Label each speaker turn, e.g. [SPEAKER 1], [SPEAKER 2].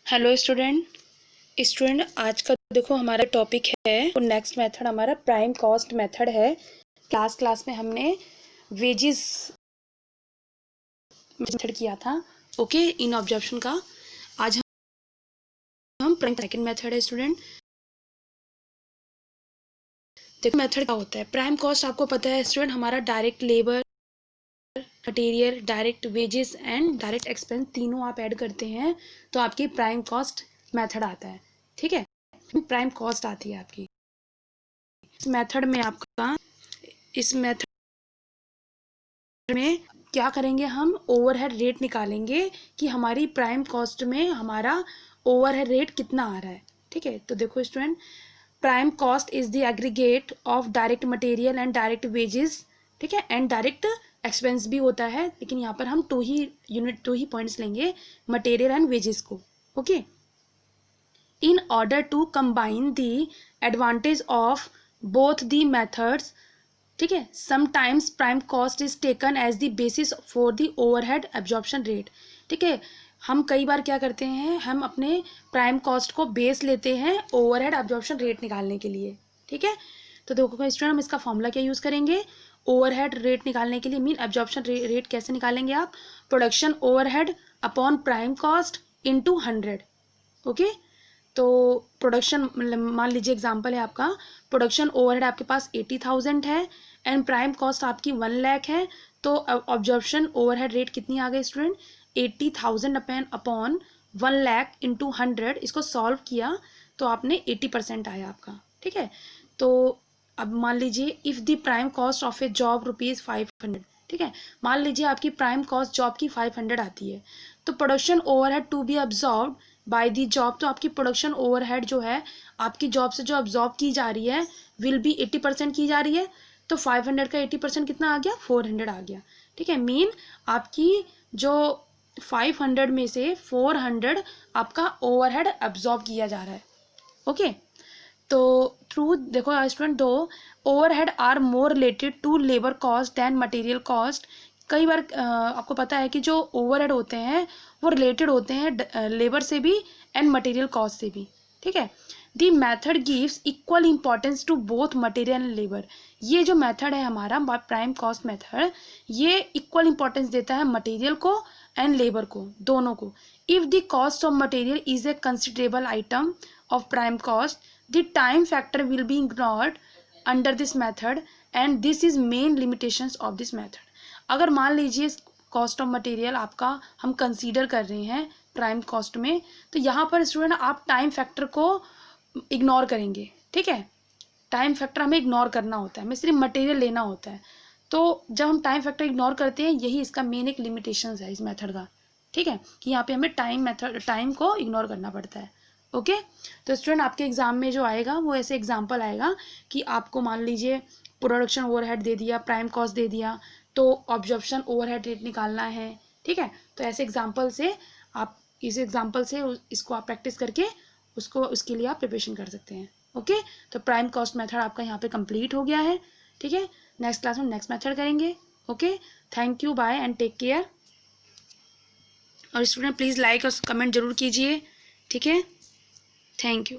[SPEAKER 1] Hello student आज का देखो हमारा टॉपिक है और नेक्स्ट मेथड हमारा प्राइम कॉस्ट मेथड है। क्लास में हमने वेजेस मेथड किया था। ओके, इन ऑब्जर्वेशन का आज हम प्राइम सेकंड मेथड है स्टूडेंट। देखो मेथड क्या होता है। प्राइम कॉस्ट आपको पता है स्टूडेंट, हमारा direct labour, material, direct wages and direct expense तीनों आप ऐड करते हैं तो आपकी प्राइम कॉस्ट मेथड आता है। ठीक है, प्राइम कॉस्ट आती है आपकी। इस मेथड में क्या करेंगे, हम ओवरहेड रेट निकालेंगे कि हमारी प्राइम कॉस्ट में हमारा ओवरहेड रेट कितना आ रहा है। ठीक है, तो देखो student, prime cost is the aggregate of direct material and direct wages. ठीक है, एंड डायरेक्ट एक्सपेंस भी होता है, लेकिन यहाँ पर हम टू ही पॉइंट्स लेंगे, मटेरियल एंड वेजेस को। Okay, in order to combine the advantage of both the methods, ठीक है, sometimes prime cost is taken as the basis for the overhead absorption rate। ठीक है, हम कई बार क्या करते हैं, हम अपने प्राइम कॉस्ट को बेस लेते हैं ओवरहेड एब्जॉर्प्शन रेट निकालने के लिए। ठीक है, तो देखो स्टूडेंट, हम इसका फॉर्मूला क्या यूज़ करेंगे ओवरहेड रेट निकालने के लिए। मीन एब्जॉर्प्शन रेट कैसे निकालेंगे आप, production overhead upon prime cost into 100। Okay, तो प्रोडक्शन मान लीजिए एग्जांपल है आपका, प्रोडक्शन ओवरहेड आपके पास 80,000 है एंड प्राइम कॉस्ट आपकी 1 लाख है, तो ऑब्जर्प्शन ओवरहेड रेट कितनी आ गई स्टूडेंट, 80,000 अपॉन 1 लाख इंटू 100। इसको सॉल्व किया तो आपने 80% आया आपका। ठीक है, तो अब मान लीजिए if the prime cost of A job ₹500। ठीक है, मान लीजिए आपकी प्राइम कॉस्ट जॉब की 500 आती है, तो production overhead to be absorb by the job, तो आपकी प्रोडक्शन ओवरहेड जो है आपकी जॉब से जो अब्जॉर्ब की जा रही है विल बी 80% की जा रही है, तो 500 का 80% कितना आ गया, 400 आ गया। ठीक है, मीन आपकी जो 500 में से 400 आपका ओवरहेड अब्जॉर्ब किया जा रहा है। ओके, तो थ्रू देखो स्टूडेंट, दो overhead are more related to labour cost than material cost. कई बार आपको पता है कि जो ओवरहेड होते हैं वो रिलेटेड होते हैं लेबर से भी एंड मटेरियल कॉस्ट से भी। ठीक है, the method gives equal importance to both material and labour. ये जो मेथड है हमारा प्राइम कॉस्ट मेथड, ये इक्वल इंपॉर्टेंस देता है मटेरियल को एंड लेबर को, दोनों को। If the cost of material is a considerable item of prime cost, the time factor will be ignored under this method and this is main limitations of this method। अगर मान लीजिए cost of material आपका हम consider कर रहे हैं prime cost में, तो यहाँ पर स्टूडेंट आप टाइम फैक्टर को इग्नोर करेंगे। ठीक है, टाइम फैक्टर हमें इग्नोर करना होता है, हमें सिर्फ मटेरियल लेना होता है। तो जब हम टाइम फैक्टर इग्नोर करते हैं, यही इसका मेन एक लिमिटेशंस है इस मेथड का। ठीक है, कि यहाँ पे हमें टाइम को इग्नोर करना पड़ता है। ओके, तो स्टूडेंट आपके एग्जाम में जो आएगा वो ऐसे एग्जाम्पल आएगा कि आपको मान लीजिए प्रोडक्शन ओवरहेड दे दिया, प्राइम कॉस्ट दे दिया, तो ऑब्जर्प्शन ओवरहेड रेट निकालना है। ठीक है, तो ऐसे एग्जाम्पल से आप इसको आप प्रैक्टिस करके उसके लिए आप प्रिपरेशन कर सकते हैं। ओके, तो प्राइम कॉस्ट मेथड आपका यहाँ पे कंप्लीट हो गया है। ठीक है, नेक्स्ट क्लास में नेक्स्ट मेथड करेंगे। Okay, thank you, bye and take care. और स्टूडेंट प्लीज़ लाइक और कमेंट जरूर कीजिए। ठीक है, थैंक यू।